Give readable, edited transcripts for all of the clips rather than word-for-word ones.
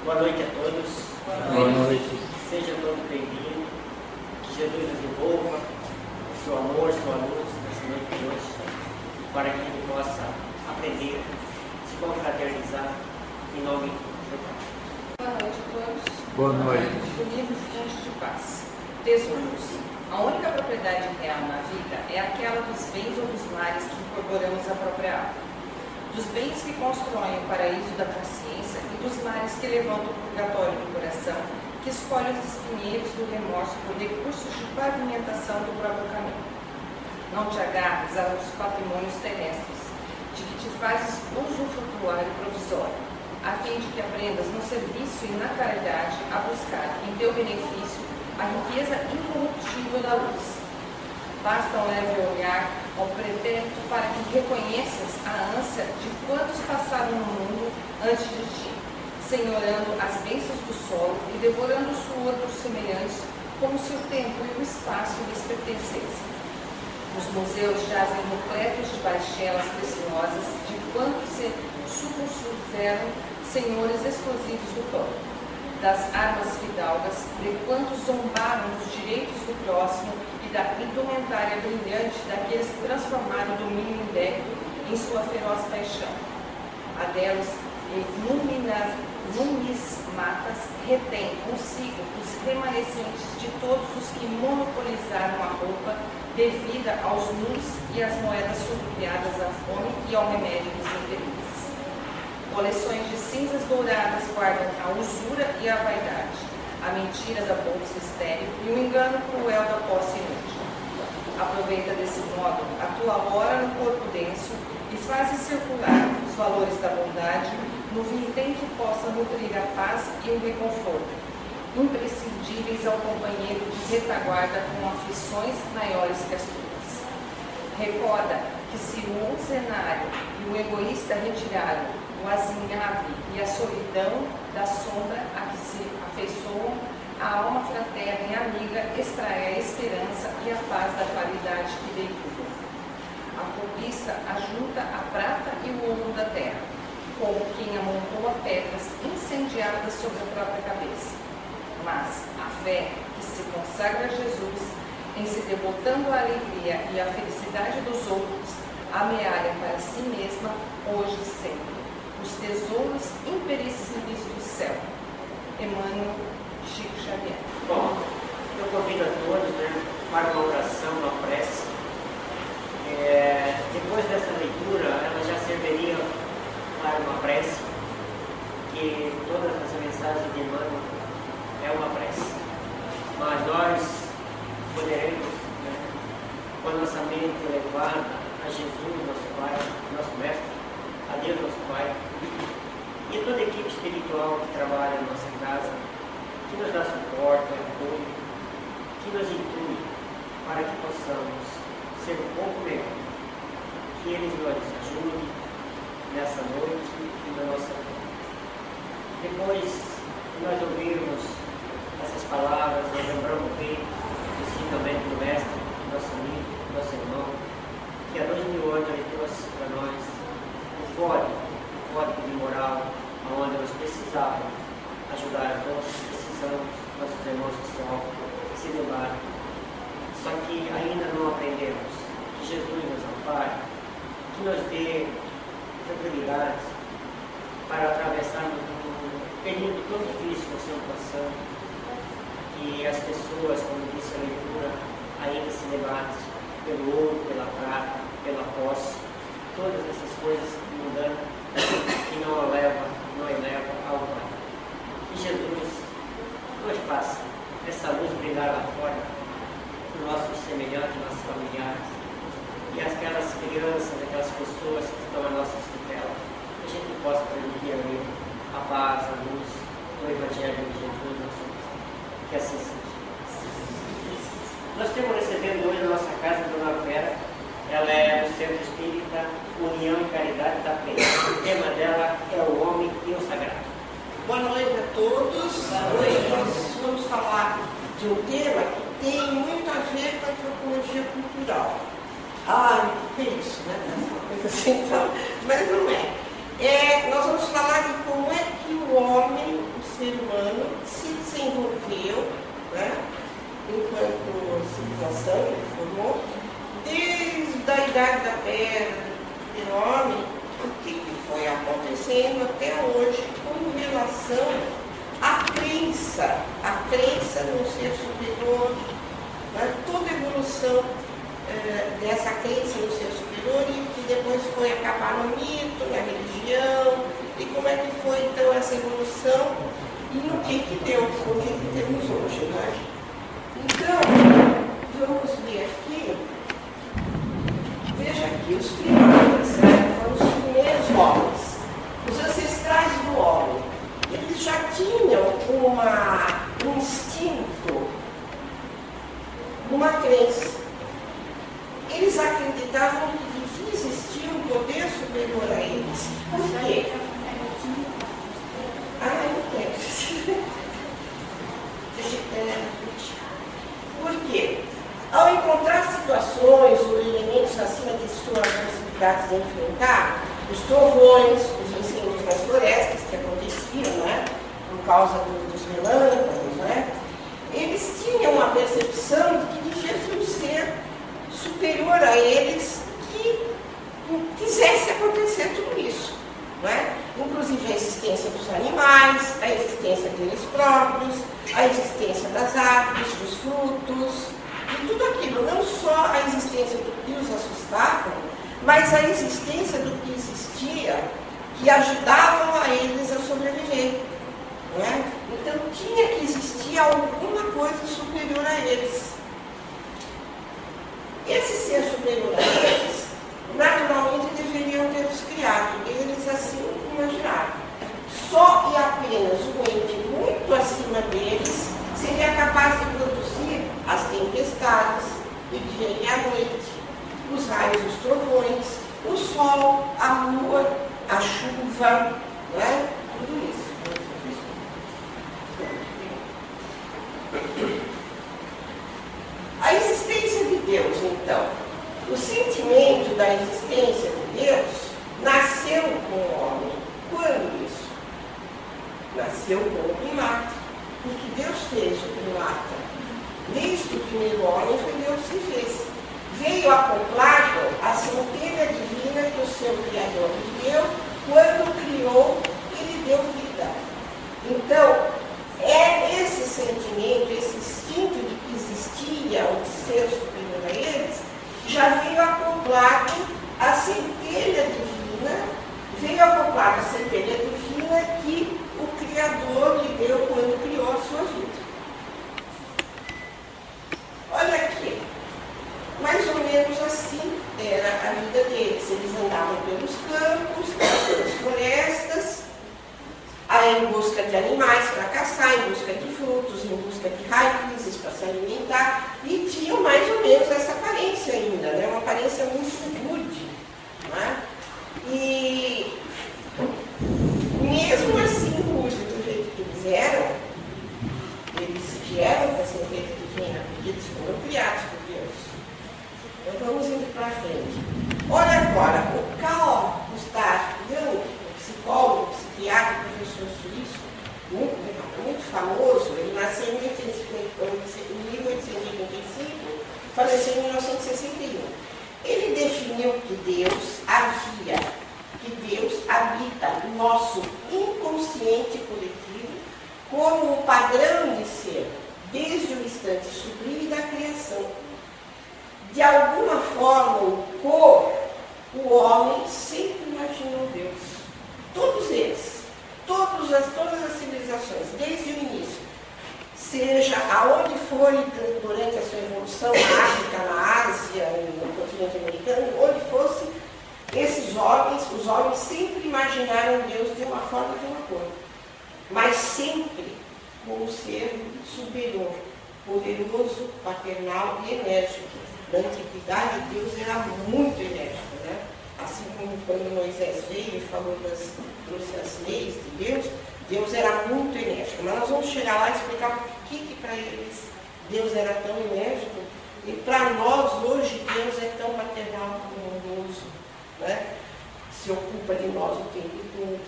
Boa noite a todos. Boa noite. Sejam todos bem-vindos. Que Jesus nos envolva o seu amor, sua luz nessa noite de hoje, para que a gente possa aprender, se confraternizar em nome do Pai. Boa noite a todos. Boa noite. Do livro Fonte de Paz. Tesouros. A única propriedade real na vida é aquela dos bens ou dos males que incorporamos à própria alma. Dos bens que constroem o paraíso da consciência e dos males que levantam o purgatório do coração, que escolhe os espinheiros do remorso por recursos de pavimentação do próprio caminho. Não te agarres aos patrimônios terrestres, de que te fazes usufrutuário provisório, a fim de que aprendas no serviço e na caridade a buscar, em teu benefício, a riqueza incorruptível da luz. Basta um leve olhar ao pretérito para que reconheças a ânsia de quantos passaram no mundo antes de ti, senhorando as bênçãos do solo e devorando o suor dos semelhantes, como se o tempo e o espaço lhes pertencessem. Os museus jazem repletos de baixelas preciosas de quantos se supuseram senhores exclusivos do topo, das armas fidalgas, de quantos zombaram dos direitos do próximo e da indumentária brilhante daqueles que transformaram o domínio indébito em sua feroz paixão. A delas, numismatas retém consigo os remanescentes de todos os que monopolizaram a roupa devida aos nus e às moedas supriadas à fome e ao remédio dos infelizes. Coleções de cinzas douradas guardam a usura e a vaidade, a mentira da bolsa estéril e o engano cruel da posse inútil. Aproveita desse modo a tua hora no corpo denso e fazes circular os valores da bondade no vintém que possa nutrir a paz e o reconforto, imprescindíveis ao companheiro de retaguarda com aflições maiores que as tuas. Recorda que se o cenário e o egoísta retiraram o azinhave e a solidão da sombra a que se afeiçoam, a alma fraterna e amiga extrai a esperança e a paz da qualidade que veicula. A cobiça ajunta a prata e o ouro da terra, como quem amontoa pedras incendiadas sobre a própria cabeça. Mas a fé que se consagra a Jesus, em se devotando à alegria e à felicidade dos outros, amealha para si mesma, hoje e sempre, os tesouros imperecíveis do céu. Emmanuel, Chico Xavier. Bom, eu convido a todos para uma oração, uma prece. Depois dessa leitura, ela já serviria para uma prece, que todas as mensagens de Emmanuel é uma prece. Mas nós poderemos, com a nossa mente elevada a Jesus, nosso Pai, nosso Mestre, a Deus, nosso Pai, e toda a equipe espiritual que trabalha na nossa casa, que nos dá suporte, apoio, que nos inclui para que possamos ser um pouco melhor. Que eles nos ajudem nessa noite e na nossa vida. Depois de nós ouvirmos essas palavras, nós lembramos bem do ensinamento do Mestre, nosso amigo, nosso irmão, que há 2000 anos ele trouxe para nós o código de moral, onde nós precisávamos ajudar a todos que precisamos, nossos irmãos que sofrem, que se debatem. Só que ainda não aprendemos. Que Jesus nos ampare, que nos dê tranquilidade para atravessarmos um período tão difícil que estamos passando, que as pessoas, como disse a leitura, ainda se debatem pelo ouro, pela prata, pela posse, todas essas coisas mudando que não eleva ao Pai. Que Jesus nos faça essa luz brilhar lá fora, nossos semelhantes, nossos familiares, e aquelas crianças, aquelas pessoas que estão à nossa tutela, que a gente possa transmitir ali a paz, a luz, o Evangelho de Jesus, nosso Cristo. Que assim seja. Nós temos recebendo hoje na nossa casa a Dona Vera. Ela é do Centro Espírita União e Caridade da Penha. O tema dela é o homem e o sagrado. Boa noite a todos. Hoje nós vamos falar de um tema que tem muito a ver com a antropologia cultural. Que é isso, né? Então, mas não é. Nós vamos falar de como é que o homem, o deu, né? Enquanto civilização ele formou, desde a idade da pedra, do homem, o que foi acontecendo até hoje com relação à crença no ser superior, né? Toda a evolução dessa crença no ser superior e que depois foi acabar no mito, na religião, e como é que foi então essa evolução e no que deu, o que temos hoje, né? Então, vamos ver aqui, veja aqui, os primatas, né, foram os primeiros homens, os ancestrais do homem, eles já tinham um instinto, uma crença. Eles acreditavam que devia existir um poder superior a eles. Por quê? Por quê? Ao encontrar situações ou elementos acima de suas possibilidades de enfrentar, os trovões, os incêndios nas florestas que aconteciam, né, por causa dos relâmpagos, né, eles tinham a percepção de que devia ser um ser superior a eles que fizesse acontecer tudo isso. Não é? Inclusive a existência dos animais, a existência deles próprios, a existência das árvores, dos frutos, e tudo aquilo, não só a existência do que os assustava, mas a existência do que existia, que ajudavam a eles a sobreviver. Não é? Então tinha que existir alguma coisa superior a eles. Esse ser superior a eles, naturalmente deveriam ter os criado, eles assim imaginaram. Só e apenas um ente muito acima deles seria capaz de produzir as tempestades, o dia e a noite, os raios e os trovões, o sol, a lua, a chuva, né? Tudo isso. A existência de Deus, então, o sentimento da existência de Deus nasceu com o homem. Quando isso? Nasceu com o primata. O que Deus fez o primata? Desde o primeiro homem foi Deus que fez. Veio acoplado a centelha divina que o seu Criador lhe deu. Quando criou, ele deu vida. Então, é esse sentimento, esse instinto de que existia um ser superior a eles, já veio acoplado à centelha divina, que o Criador lhe deu quando criou a sua vida. Olha aqui, mais ou menos assim era a vida deles. Eles andavam pelos campos, pelas florestas, em busca de animais para caçar, em busca de frutos, em busca de raízes para se alimentar, e tinham mais ou menos essa aparência ainda, né? Uma aparência muito rude. Né? E mesmo assim, rude do jeito que eles eram, eles vieram para ser feito divina, porque eles foram criados por Deus. Então vamos indo para frente. Olha agora, o Carl Gustav Jung, psicólogo, psiquiatra, professor suíço, muito famoso, ele nasceu em 1885, faleceu em 1961. Ele definiu que Deus habita o nosso inconsciente coletivo como um padrão de ser, desde o instante sublime da criação. De alguma forma, o homem sempre imaginou Deus. Todos eles, todas as civilizações, desde o início, seja aonde for durante a sua evolução, na África, na Ásia, no continente americano, onde fosse, esses homens, os homens sempre imaginaram Deus de uma forma, de uma cor, mas sempre como um ser superior, poderoso, paternal e enérgico. Na antiguidade, Deus era muito enérgico, né? Assim como quando Moisés veio e falou trouxe as leis de Deus, Deus era muito enérgico. Mas nós vamos chegar lá e explicar por que para eles Deus era tão enérgico e para nós hoje Deus é tão paternal e amoroso, né? Se ocupa de nós o tempo todo.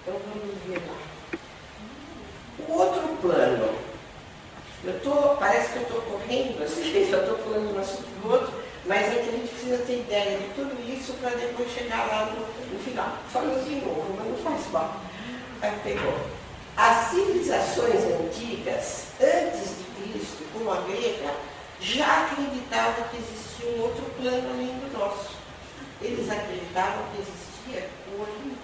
Então vamos ver lá. O outro plano só. Pegou. As civilizações antigas, antes de Cristo, como a grega, já acreditavam que existia um outro plano além do nosso. Eles acreditavam que existia o Olimpo,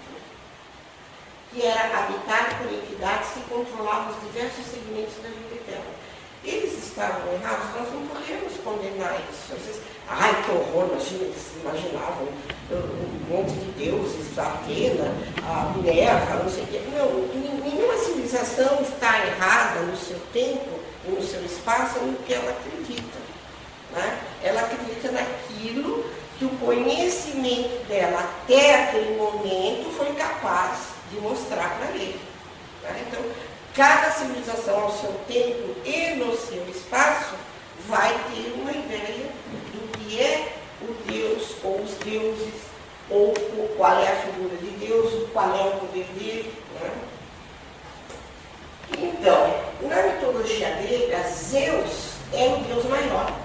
que era habitado por entidades que controlavam os diversos segmentos da vida eterna. Eles estavam errados, nós não podemos condenar isso. Vocês, ai, que horror, eles imaginavam um monte de deuses, a Atena, a Minerva, não sei o quê. Não, nenhuma civilização está errada no seu tempo e no seu espaço no que ela acredita. Né? Ela acredita naquilo que o conhecimento dela até aquele momento foi capaz de mostrar para ele. Né? Então, cada civilização ao seu tempo e no seu espaço vai ter uma ideia do que é o Deus ou os deuses, ou qual é a figura de Deus, qual é o poder dele. Né? Então, na mitologia grega, Zeus era o Deus maior.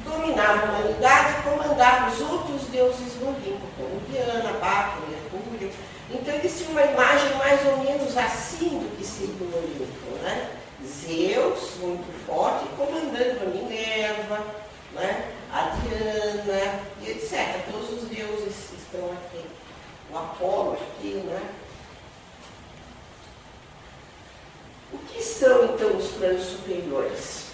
Dominava a humanidade e comandava os outros deuses do Olimpo, como Diana, Baco, Mercúrio. Então eles tinham uma imagem mais ou menos assim do que seria o Olimpo, né? Zeus, muito forte, comandando a Minerva, né? A Diana, e etc. Todos os deuses estão aqui. O Apolo aqui, né? O que são então os planos superiores?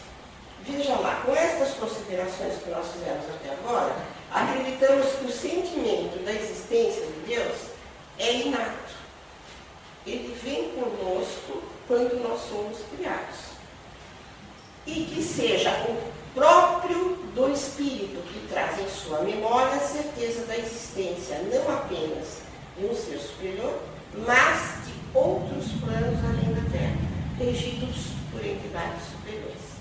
Veja lá, com estas considerações que nós fizemos até agora, acreditamos que o sentimento da existência de Deus é inato. Ele vem conosco quando nós somos criados. E que seja o próprio do Espírito que traz em sua memória a certeza da existência, não apenas de um ser superior, mas de outros planos além da Terra, regidos por entidades superiores.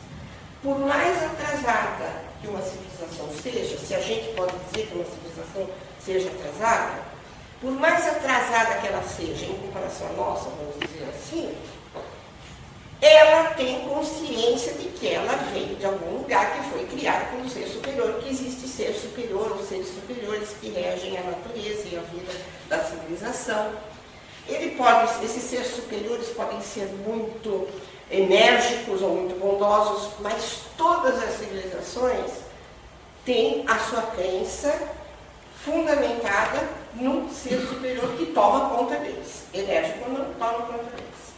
Por mais atrasada que uma civilização seja, se a gente pode dizer que uma civilização seja atrasada, por mais atrasada que ela seja em comparação à nossa, vamos dizer assim, ela tem consciência de que ela veio de algum lugar que foi criado por um ser superior, que existe ser superior ou seres superiores que regem a natureza e a vida da civilização. Esses seres superiores podem ser muito enérgicos ou muito bondosos, mas todas as civilizações têm a sua crença fundamentada no ser superior que toma conta deles. Enérgico não toma conta deles.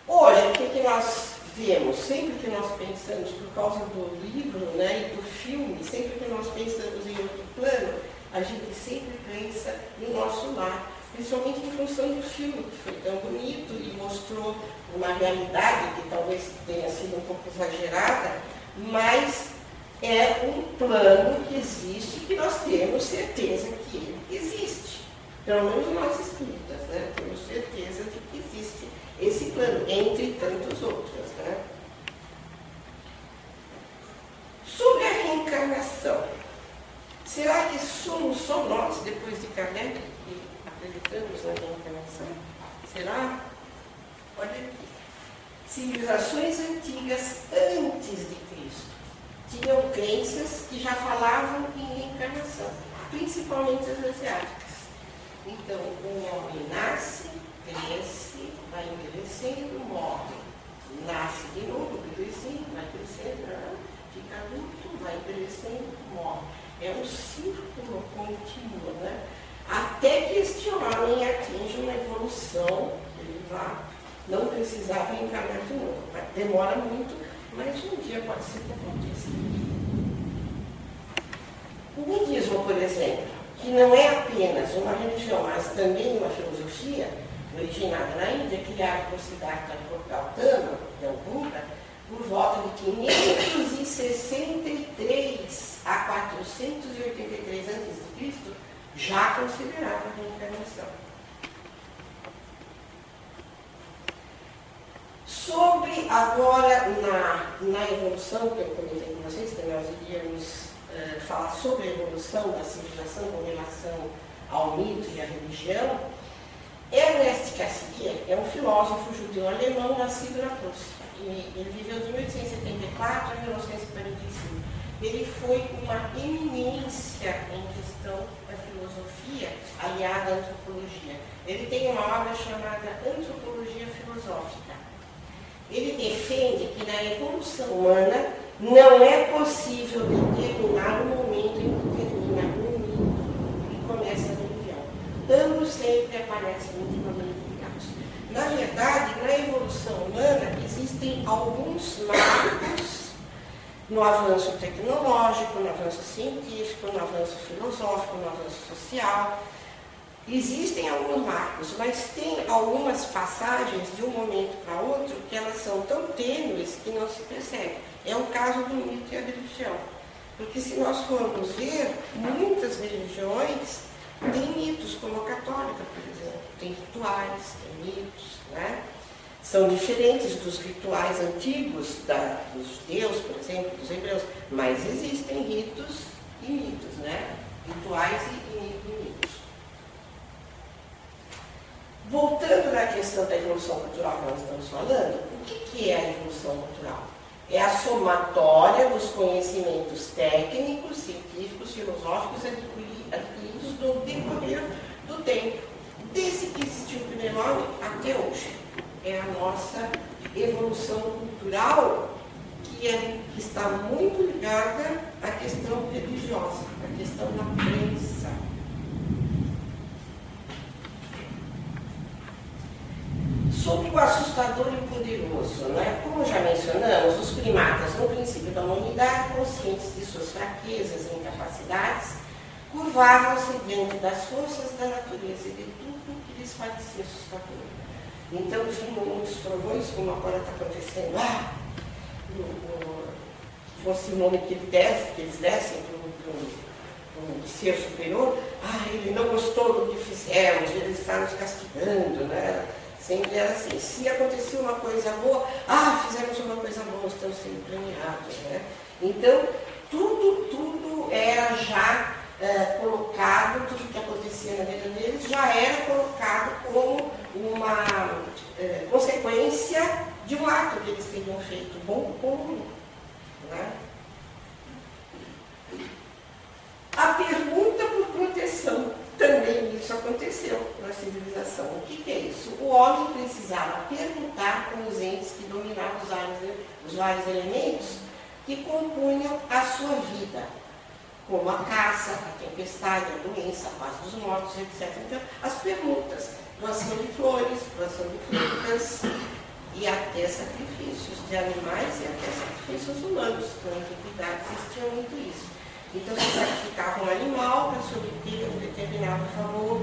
Hoje, o que nós vemos? Sempre que nós pensamos, por causa do livro, né, e do filme, sempre que nós pensamos em outro plano, a gente sempre pensa no nosso lar, principalmente em função do filme, que foi tão bonito e mostrou uma realidade que talvez tenha sido um pouco exagerada, mas é um plano que existe e que nós temos certeza que ele existe. Pelo menos nós espíritas, né? Temos certeza de que existe esse plano, entre tantos outros. Né? Sobre a reencarnação, será que somos só nós, depois de Kardec, que acreditamos na reencarnação? Será? Olha aqui. Civilizações antigas antes de Cristo tinham crenças que já falavam em reencarnação, principalmente as asiáticas. Então, o homem nasce, cresce, vai envelhecendo, morre. Nasce de novo, bebezinho, vai crescendo, fica adulto, vai envelhecendo, morre. É um círculo contínuo, né? Até que este homem atinja uma evolução, ele vai não precisar reencarnar de novo. Demora muito, mas um dia pode ser que aconteça. O budismo, por exemplo, que não é apenas uma religião, mas também uma filosofia, originada na Índia, criada por Siddhartha Gautama, Buda, por volta de 563 a 483 a.C., já considerava a reencarnação. Sobre, agora, na evolução, que eu comentei com vocês, que nós iríamos falar sobre a evolução da civilização com relação ao mito e à religião, Ernest Cassirer é um filósofo judeu alemão nascido na Rússia. Ele viveu de 1874 a 1945. ele foi uma eminência em questão da filosofia aliada à antropologia. Ele tem uma obra chamada Antropologia Filosófica. Ele defende que na evolução humana não é possível determinar o momento em que termina o mito e começa a religião. Ambos sempre aparecem intimamente ligados. Na verdade, na evolução humana existem alguns marcos no avanço tecnológico, no avanço científico, no avanço filosófico, no avanço social. Existem alguns marcos, mas tem algumas passagens de um momento para outro que elas são tão tênues que não se percebe. É o caso do mito e a religião. Porque se nós formos ver, muitas religiões têm mitos, como a católica, por exemplo. Tem rituais, tem mitos, né? São diferentes dos rituais antigos dos judeus, por exemplo, dos hebreus, mas existem ritos e mitos, né? Rituais e mitos. Voltando na questão da evolução cultural que nós estamos falando, o que é a evolução cultural? É a somatória dos conhecimentos técnicos, científicos, filosóficos adquiridos no decorrer do tempo, desde que existiu o primeiro homem até hoje. É a nossa evolução cultural que está muito ligada à questão religiosa, à questão da crença. Sobre o assustador e o poderoso, né? Como já mencionamos, os primatas, no princípio da humanidade, conscientes de suas fraquezas e incapacidades, curvavam-se diante das forças da natureza e de tudo que lhes parecia assustador. Então, vinham muitos trovões, como agora está acontecendo. Fosse o nome que eles dessem para um ser superior. Ele não gostou do que fizemos, ele está nos castigando, né? Sempre era assim. Se aconteceu uma coisa boa, fizemos uma coisa boa, estamos sendo premiados, né? Então, tudo era já colocado, tudo que acontecia na vida deles já era colocado como uma consequência de um ato que eles teriam feito, bom ou ruim, né? A pergunta por proteção, também isso aconteceu na civilização. O que é isso? O homem precisava perguntar com os entes que dominavam os vários elementos que compunham a sua vida, como a caça, a tempestade, a doença, a paz dos mortos, etc. Então, as perguntas, doação de flores, doação de frutas e até sacrifícios de animais e até sacrifícios humanos. Na antiguidade existia muito isso. Então, se sacrificava um animal para se obter um determinado favor,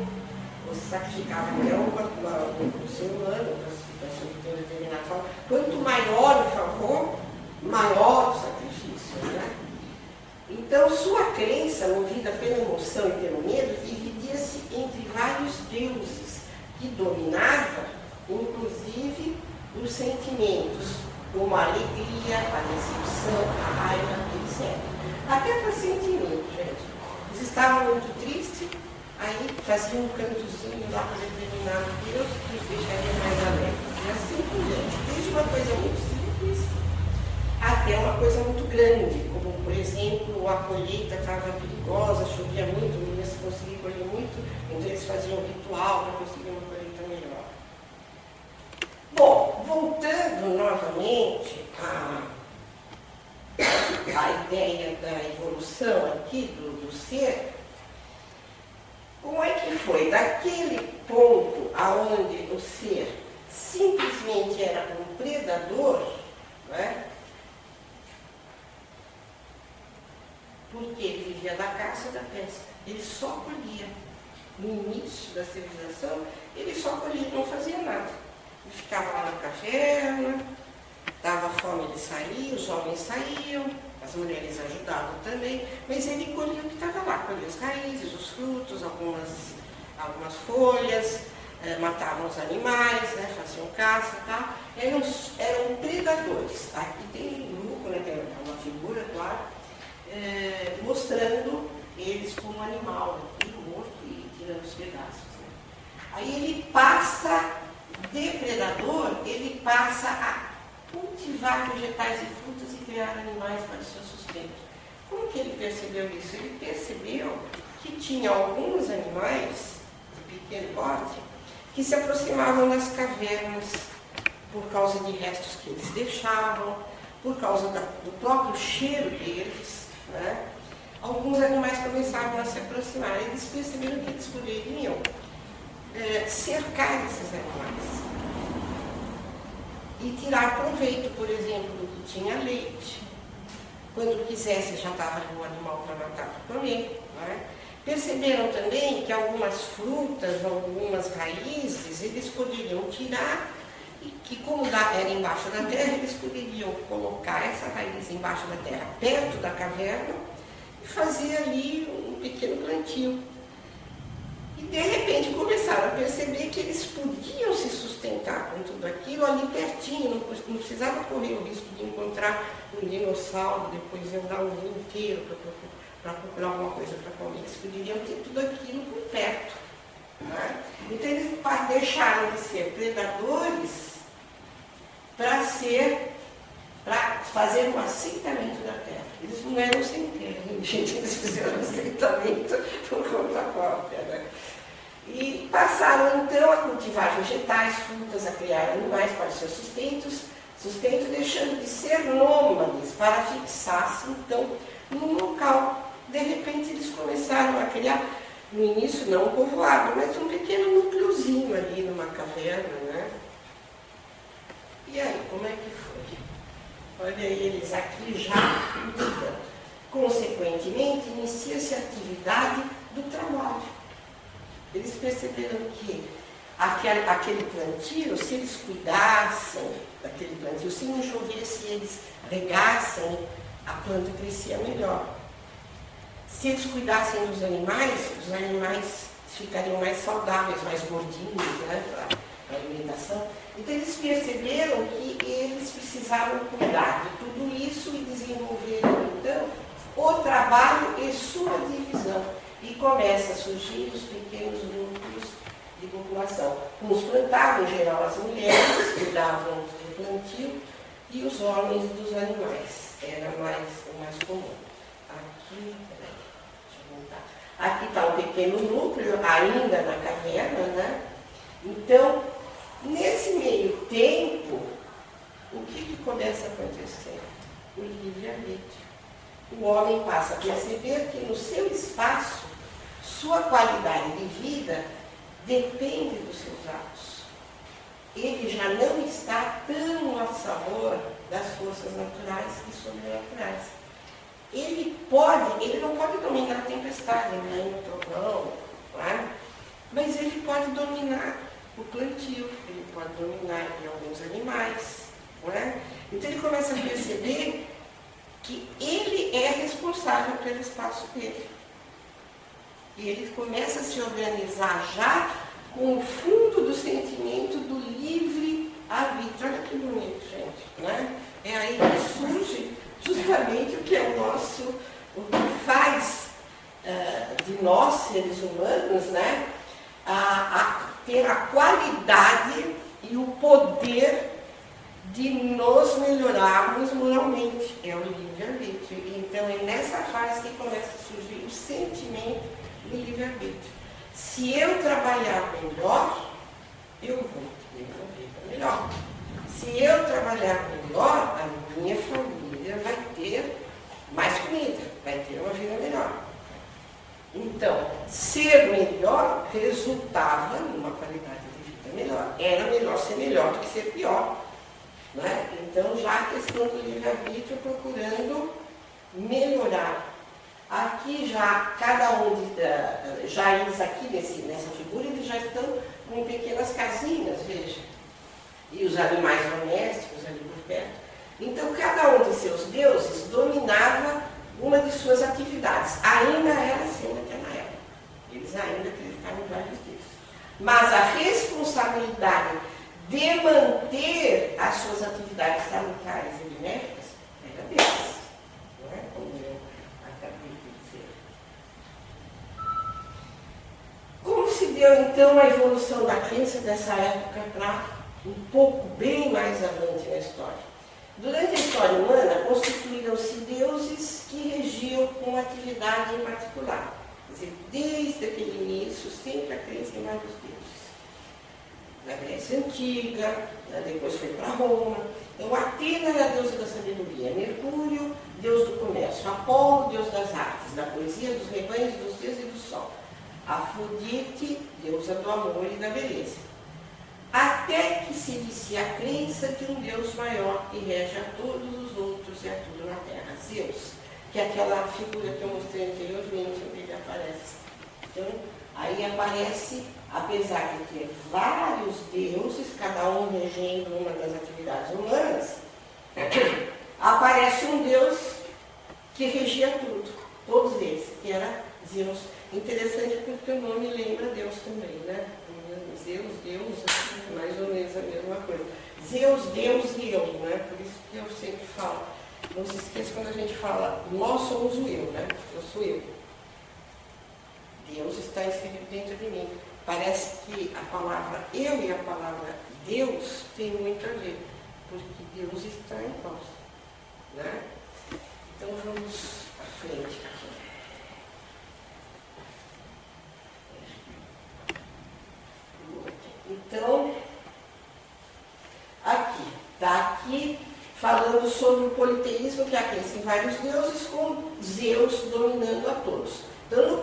ou se sacrificava até um ser humano para se obter um determinado favor. Quanto maior o favor, maior o sacrifício, né? Então, sua crença, movida pela emoção e pelo medo, dividia-se entre vários deuses que dominavam, inclusive, os sentimentos, como a alegria, a decepção, a raiva, etc. Até para sentimento, gente. Eles estavam muito tristes, aí faziam um cantozinho lá para determinado Deus que os deixaria mais alegres. E assim por diante. Desde uma coisa muito simples até uma coisa muito grande, como, por exemplo, a colheita estava perigosa, chovia muito, não ia se conseguir colher muito, então eles faziam um ritual para conseguir uma colheita melhor. Bom, voltando novamente a ideia da evolução aqui do ser, como é que foi? Daquele ponto aonde o ser simplesmente era um predador, né? Porque ele vivia da caça e da pesca, ele só colhia. No início da civilização, ele só colhia, não fazia nada. Ele ficava lá na caverna, dava fome, ele saía, os homens saíam, as mulheres ajudavam também, mas ele colhia o que estava lá, colhia as raízes, os frutos, algumas folhas, matavam os animais, né, faziam caça e tal. Eram predadores. Aqui tem um grupo, né, tem uma figura, claro, mostrando eles como animal, morto e tirando os pedaços. Né. Aí ele passa, depredador, ele passa a cultivar vegetais e frutas e criar animais para o seu sustento. Como que ele percebeu isso? Ele percebeu que tinha alguns animais de pequeno porte que se aproximavam das cavernas por causa de restos que eles deixavam, por causa do próprio cheiro deles, né? Alguns animais começavam a se aproximar. Eles perceberam que eles poderiam cercar esses animais e tirar proveito, por exemplo, do que tinha leite. Quando quisesse, já estava ali o animal para matar para comer. Né? Perceberam também que algumas frutas, algumas raízes, eles poderiam tirar e que, como era embaixo da terra, eles poderiam colocar essa raiz embaixo da terra, perto da caverna, e fazer ali um pequeno plantio. E, de repente, começaram a perceber que eles podiam se sustentar com tudo aquilo ali pertinho, não precisava correr o risco de encontrar um dinossauro, depois andar um dia inteiro para procurar alguma coisa para comer. Eles poderiam ter tudo aquilo por perto. Né? Então, eles deixaram de ser predadores para fazer um assentamento da terra. Eles não eram sem terra, gente, eles fizeram um assentamento por conta própria. Né? E passaram então a cultivar vegetais, frutas, a criar animais para os seus sustento, deixando de ser nômades para fixar-se então num local. De repente eles começaram a criar, no início não um povoado, mas um pequeno núcleozinho ali numa caverna, né? E aí, como é que foi? Olha eles aqui já cultivando. Consequentemente, inicia-se a atividade do trabalho. Eles perceberam que aquele plantio, se eles cuidassem daquele plantio, se não chovesse, eles regassem, a planta crescia melhor. Se eles cuidassem dos animais, os animais ficariam mais saudáveis, mais gordinhos, né, para a alimentação. Então eles perceberam que eles precisavam cuidar de tudo isso e desenvolveram então o trabalho e sua divisão. E começa a surgir os pequenos grupos de população. Uns plantavam, em geral, as mulheres cuidavam do plantio e os homens dos animais. Era o mais comum. Aqui, deixa eu voltar. Aqui está um pequeno núcleo, ainda na caverna, né? Então, nesse meio tempo, o que começa a acontecer? O livre-arbítrio. O homem passa a perceber que no seu espaço, sua qualidade de vida depende dos seus atos. Ele já não está tão a favor das forças naturais e sobrenaturais. Ele não pode dominar a tempestade, nem o trovão, claro, mas ele pode dominar o plantio, ele pode dominar alguns animais. Não é? Então ele começa a perceber que ele é responsável pelo espaço dele. E ele começa a se organizar já com o fundo do sentimento do livre-arbítrio. Olha que bonito, gente. Né? É aí que surge justamente o que é o que faz de nós, seres humanos, né? a ter a qualidade e o poder de nos melhorarmos moralmente. É o livre-arbítrio. Então é nessa fase que começa a surgir o sentimento do livre-arbítrio. Se eu trabalhar melhor, eu vou ter uma vida melhor. Se eu trabalhar melhor, a minha família vai ter mais comida, vai ter uma vida melhor. Então, ser melhor resultava numa qualidade de vida melhor. Era melhor ser melhor do que ser pior. Né? Então, já a questão do livre-arbítrio procurando melhorar. Aqui já, cada um, já eles aqui nessa figura, eles já estão com pequenas casinhas, veja. E os animais domésticos ali por perto. Então, cada um de seus deuses dominava uma de suas atividades. Ainda era assim naquela época. Eles ainda acreditavam em vários deuses. Mas a responsabilidade de manter as suas atividades salutares e benéficas era deles. Não é como eu acabei de dizer. Como se deu então a evolução da crença dessa época para um pouco bem mais avante na história? Durante a história humana, constituíram-se deuses que regiam uma atividade em particular. Quer dizer, desde aquele início, sempre a crença em vários deuses. Na Grécia Antiga, depois foi para Roma. Então, Atena era a deusa da sabedoria, Mercúrio, deus do comércio, Apolo, deus das artes, da poesia, dos rebanhos, dos dias e do sol. Afrodite, deusa do amor e da beleza. Até que se inicia a crença de um Deus maior que rege a todos os outros e a tudo na terra. Zeus, que é aquela figura que eu mostrei anteriormente, onde ele aparece. Então, aí aparece, apesar de ter vários deuses, cada um regendo uma das atividades humanas, aparece um Deus que regia tudo, todos eles, que era Zeus. Interessante porque o nome lembra Deus também, né? Zeus, Deus, mais ou menos a mesma coisa. Zeus, Deus e eu, né? Por isso que eu sempre falo. Não se esqueça quando a gente fala, nós somos o eu, né? Eu sou eu. Deus está inserido dentro de mim. Parece que a palavra eu e a palavra Deus tem muito a ver, porque Deus está em nós, né? Então vamos à frente aqui. Então, está aqui falando sobre o politeísmo, que é a crença em vários deuses, com Zeus dominando a todos. Então, no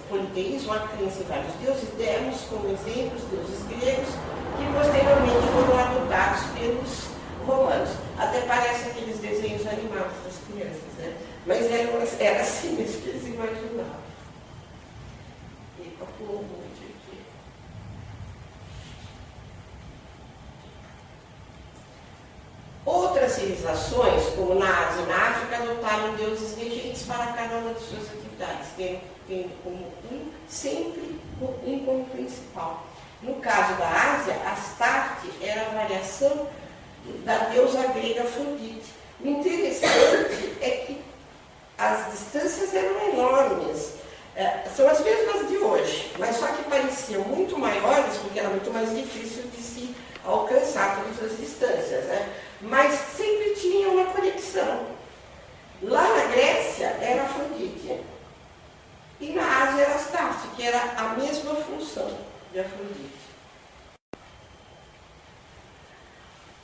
politeísmo, a crença em vários deuses, demos como exemplo os deuses gregos, que posteriormente foram adotados pelos romanos. Até parece aqueles desenhos animados das crianças, né? Mas era assim mesmo que eles imaginavam. E calculou muito aqui. Outras civilizações, como na Ásia e na África, adotaram deuses regentes para cada uma de suas atividades, tendo como sempre um como principal. No caso da Ásia, Astarte era a variação da deusa grega Afrodite. O interessante é que as distâncias eram enormes. São as mesmas de hoje, mas só que pareciam muito maiores, porque era muito mais difícil de se alcançar todas as distâncias, né? Mas sempre tinha uma conexão. Lá na Grécia era Afrodite, e na Ásia era Astarte, que era a mesma função de Afrodite.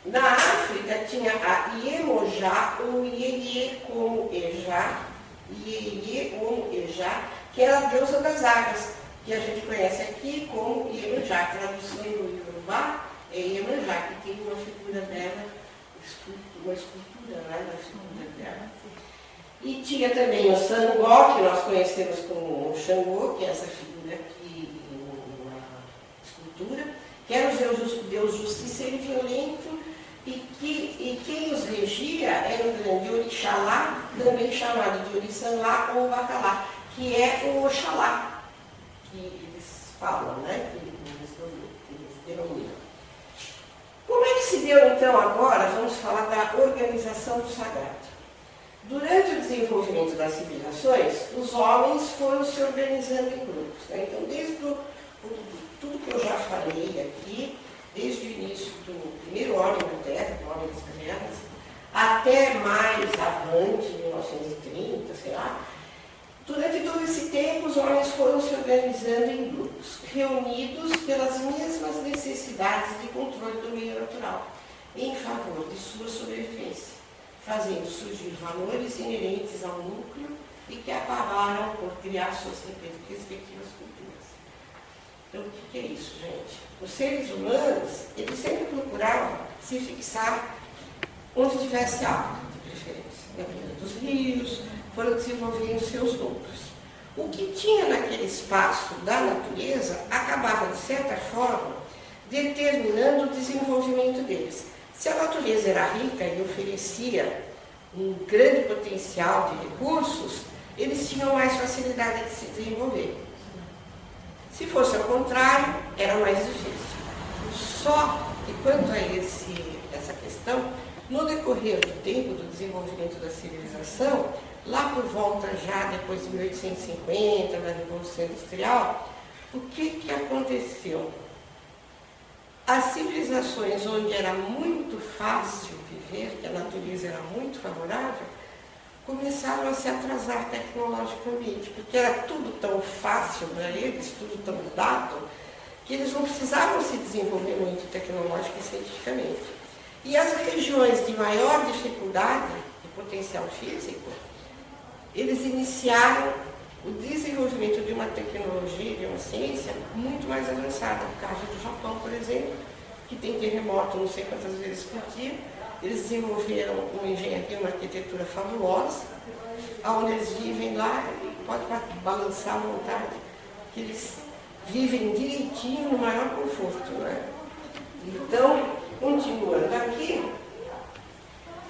Na África tinha a Iemoja, ou Iê como Ejá, Iê como Ejá, que era a deusa das águas, que a gente conhece aqui como Iemanjá. A tradução do Yorubá é Iemanjá, que tem uma figura dela, uma escultura, né, na figura dela. E tinha também o Sangó, que nós conhecemos como Xangô, que é essa figura aqui, uma escultura, que era o Deus justiceiro e violento, e quem os regia era o grande Orixalá, também chamado de Orissanlá ou Bacalá, que é o Oxalá, que eles falam, né, que eles denominam. Como é que se deu, então, agora, vamos falar da organização do sagrado. Durante o desenvolvimento das civilizações, os homens foram se organizando em grupos, né? Então, desde tudo que eu já falei aqui, desde o início do primeiro homem na Terra, do homem das cavernas, até mais avante, 1930, sei lá, durante todo esse tempo, os homens foram se organizando em grupos, reunidos pelas mesmas necessidades de controle do meio natural, em favor de sua sobrevivência, fazendo surgir valores inerentes ao núcleo e que acabaram por criar suas respectivas culturas. Então, o que é isso, gente? Os seres humanos, eles sempre procuravam se fixar onde tivesse água, de preferência, na beira dos rios, foram desenvolvendo seus núcleos. O que tinha naquele espaço da natureza acabava, de certa forma, determinando o desenvolvimento deles. Se a natureza era rica e oferecia um grande potencial de recursos, eles tinham mais facilidade de se desenvolver. Se fosse ao contrário, era mais difícil. Só que quanto a essa questão, no decorrer do tempo do desenvolvimento da civilização, lá por volta já depois de 1850, da Revolução Industrial, o que aconteceu? As civilizações onde era muito fácil viver, que a natureza era muito favorável, começaram a se atrasar tecnologicamente, porque era tudo tão fácil para eles, tudo tão dado, que eles não precisavam se desenvolver muito tecnológica e cientificamente. E as regiões de maior dificuldade de potencial físico, eles iniciaram o desenvolvimento de uma tecnologia, de uma ciência muito mais avançada. No caso do Japão, por exemplo, que tem terremoto não sei quantas vezes por dia, eles desenvolveram uma engenharia, uma arquitetura fabulosa, onde eles vivem lá, e pode balançar à vontade, que eles vivem direitinho no maior conforto, né? Então, continuando aqui,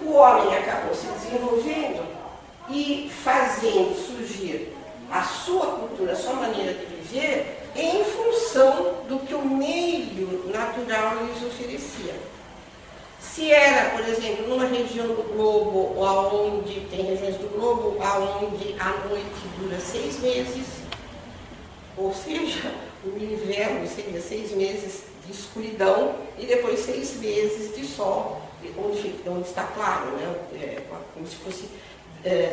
o homem acabou se desenvolvendo e fazendo surgir a sua cultura, a sua maneira de viver, em função do que o meio natural lhes oferecia. Se era, por exemplo, numa região do globo, onde tem regiões do globo, onde a noite dura 6 meses, ou seja, o inverno seria 6 meses de escuridão e depois 6 meses de sol, onde está claro, né? Como se fosse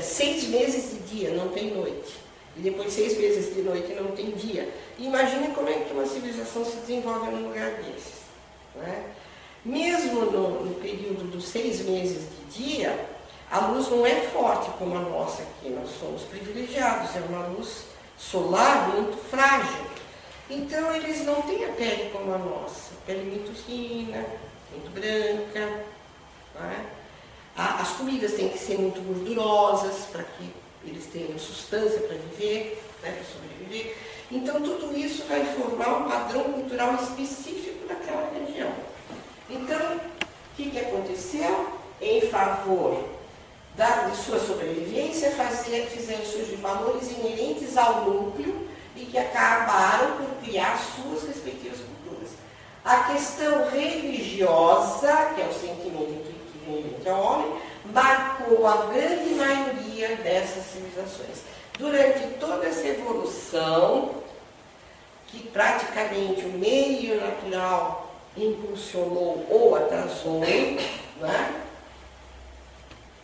6 meses de dia, não tem noite. E depois 6 meses de noite não tem dia. Imagine como é que uma civilização se desenvolve num lugar desses, né? Mesmo no período dos 6 meses de dia, a luz não é forte como a nossa aqui, nós somos privilegiados, é uma luz solar muito frágil. Então eles não têm a pele como a nossa, pele muito fina, muito branca, né? As comidas têm que ser muito gordurosas para que eles tenham substância para viver, né, para sobreviver. Então tudo isso vai formar um padrão cultural específico daquela região. Então, o que aconteceu? Em favor de sua sobrevivência, fizeram surgir valores inerentes ao núcleo e que acabaram por criar suas respectivas culturas. A questão religiosa, que é o sentimento que vem entre o homem, marcou a grande maioria dessas civilizações. Durante toda essa evolução, que praticamente o meio natural impulsionou ou atrasou, né?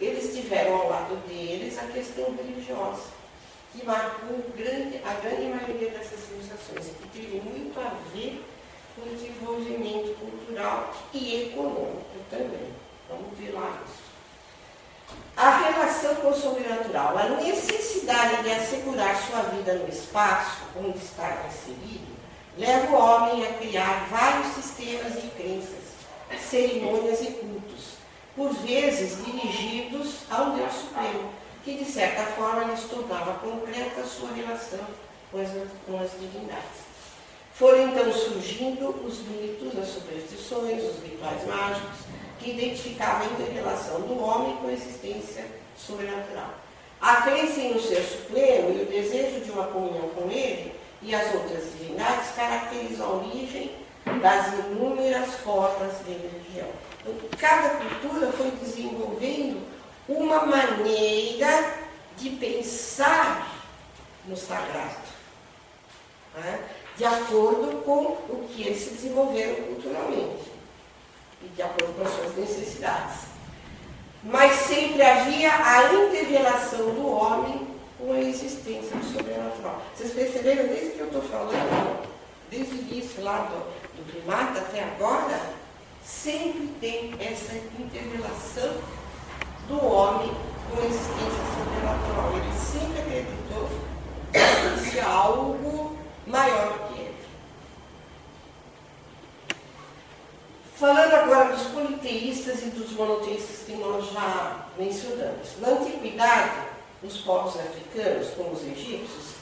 Eles tiveram ao lado deles a questão religiosa, que marcou a grande maioria dessas civilizações, que teve muito a ver com o desenvolvimento cultural e econômico também. Vamos ver lá isso. A relação com o sobrenatural, a necessidade de assegurar sua vida no espaço onde está inserido, leva o homem a criar vários sistemas de crenças, cerimônias e cultos, por vezes dirigidos ao Deus Supremo, que de certa forma lhes tornava concreta a sua relação com as divindades. Foram então surgindo os mitos, as superstições, os rituais mágicos, que identificavam a interrelação do homem com a existência sobrenatural. A crença em um ser supremo e o desejo de uma comunhão com ele e as outras divindades caracterizam a origem das inúmeras formas de religião. Então, cada cultura foi desenvolvendo uma maneira de pensar no sagrado, né? De acordo com o que eles se desenvolveram culturalmente e de acordo com as suas necessidades. Mas sempre havia a inter-relação do homem com a existência do sobrenatural. Vocês perceberam, desde que eu estou falando, desde o início lá do primata até agora, sempre tem essa inter-relação do homem com a existência sobrenatural. Ele sempre acreditou que existia algo maior que ele. Falando agora dos politeístas e dos monoteístas que nós já mencionamos. Na antiguidade, os povos africanos, como os egípcios,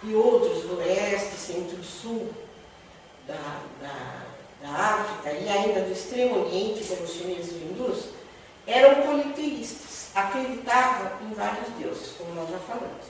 e outros do oeste, centro e sul da África e ainda do extremo oriente, como os chineses e hindus, eram politeístas, acreditavam em vários deuses, como nós já falamos.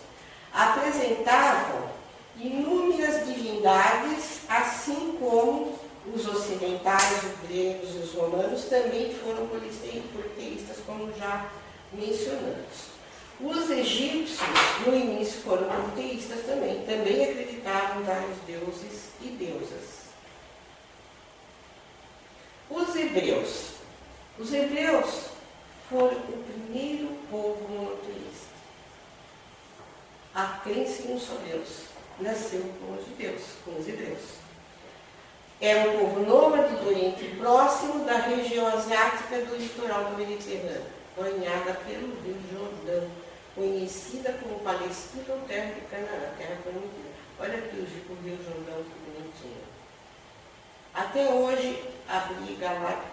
Apresentavam inúmeras divindades, assim como os ocidentais, os gregos e os romanos também foram politeístas, como já mencionamos. Os egípcios, no início, foram politeístas também acreditavam em vários deuses e deusas. hebreus. Os hebreus foram o primeiro povo monoteísta. A crença em um só Deus nasceu com os hebreus. Era um povo nômade do Oriente Próximo, da região asiática do litoral do Mediterrâneo, banhada pelo Rio Jordão, conhecida como Palestina ou Terra de Canaã, terra prometida. Olha aqui o Rio Jordão, que bonitinho. Até hoje, a briga lá,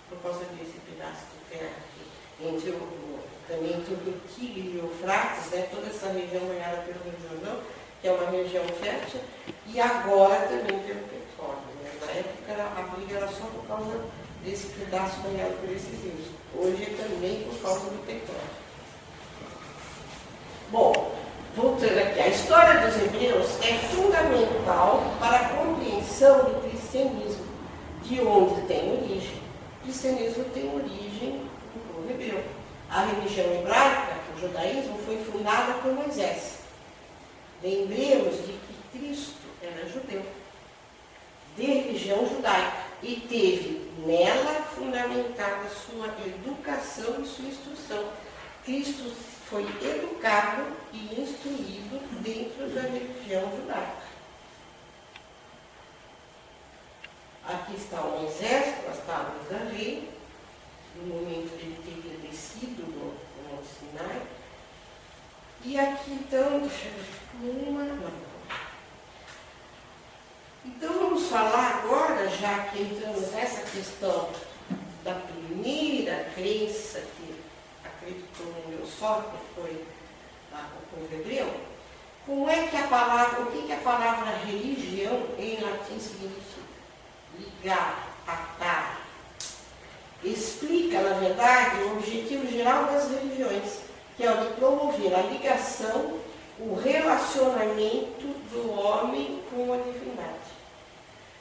por causa desse pedaço de terra aqui, entre o Tigre e o Eufrates, né, toda essa região banhada pelo Rio Jordão, que é uma região fértil, e agora também pelo petróleo. Né? Na época, a briga era só por causa desse pedaço banhado por esses rios. Hoje é também por causa do petróleo. Bom, voltando aqui, a história dos hebreus é fundamental para a compreensão do cristianismo, de onde tem origem. O cristianismo tem origem no povo hebreu. A religião hebraica, o judaísmo, foi fundada por Moisés. Lembremos de que Cristo era judeu, de religião judaica, e teve nela fundamentada sua educação e sua instrução. Cristo foi educado e instruído dentro da religião judaica. Aqui está o Moisés, com as tábuas da lei, no momento de ele ter descido no Monte Sinai. E aqui então, deixa eu ver uma. Então vamos falar agora, já que entramos nessa questão da primeira crença que acreditou no Deus só, que foi o povo hebreu, como é que o que a palavra religião em latim significa? Ligar, atar. Explica, na verdade, o objetivo geral das religiões, que é o de promover a ligação, o relacionamento do homem com a divindade.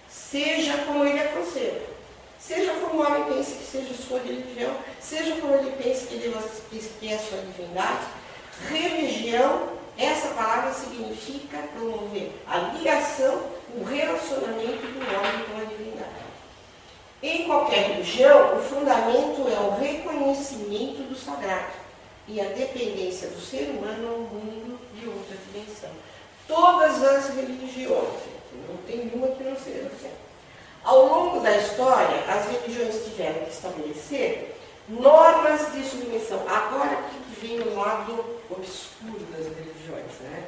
Seja como ele aconselha, seja como o homem pensa que seja sua religião, seja como ele pensa que Deus é a sua divindade, religião, essa palavra significa promover a ligação, o relacionamento do homem com a divindade. Em qualquer religião, o fundamento é o reconhecimento do sagrado e a dependência do ser humano ao mundo de outra dimensão. Todas as religiões, não tem nenhuma que não seja assim. Ao longo da história, as religiões tiveram que estabelecer normas de submissão. Agora que vem o lado obscuro das religiões, né?